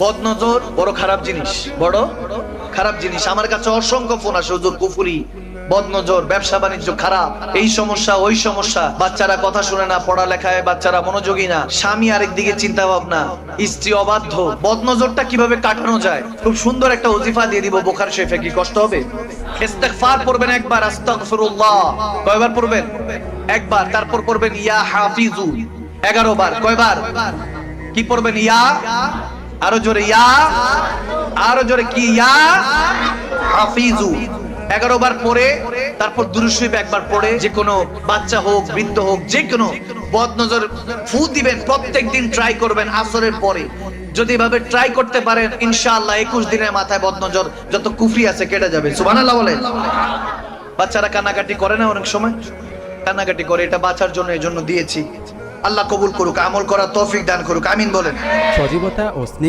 বদনজর বড় খারাপ জিনিস, বড় খারাপ জিনিস। আমার কাছে অসংখ্য ফোন আসে, হুজুর কুফরি, বদনজর, ব্যবসা বাণিজ্য খারাপ, এই সমস্যা ওই সমস্যা, বাচ্চারা কথা শুনে না, পড়ালেখায় বাচ্চারা মনোযোগী না, স্বামী আরেকদিকে চিন্তা ভাবনা, স্ত্রী অবাধ্য। বদনজরটা কিভাবে কাটানো যায়, খুব সুন্দর একটা ওজিফা দিয়ে দিব বুখারী শরীফে। কি কষ্ট হবে? ইস্তিগফার পড়বেন একবার, আস্তাগফিরুল্লাহ। কয়বার পড়বেন? একবার। তারপর পড়বেন ইয়া হাফিজু 11 বার। কয়বার? কি পড়বেন? ইয়া, আরো জোরে ইয়া, আরো জোরে কি? ইয়া হাফিজু 11 বার পড়ে তারপর দুরূদ শরীফ একবার পড়ে, যে কোনো বাচ্চা হোক বৃদ্ধ হোক যে কোনো বদনজর ফু দিবেন। প্রত্যেকদিন ট্রাই করবেন আসরের পরে। যদি এভাবে ট্রাই করতে পারেন ইনশাআল্লাহ 21 দিনের মাথায় বদনজর যত কুফরি আছে কেটে যাবে। সুবহানাল্লাহ বলেন। বাচ্চারা কান্নাকাটি করে না, অনেক সময় কান্নাকাটি করে, এটা বাঁচার জন্য এই জন্য দিয়েছি। আল্লাহ কবুল করুক, আমল করার তৌফিক দান করুক, আমিন বলেন। সজীবতা ও স্নিগ্ধ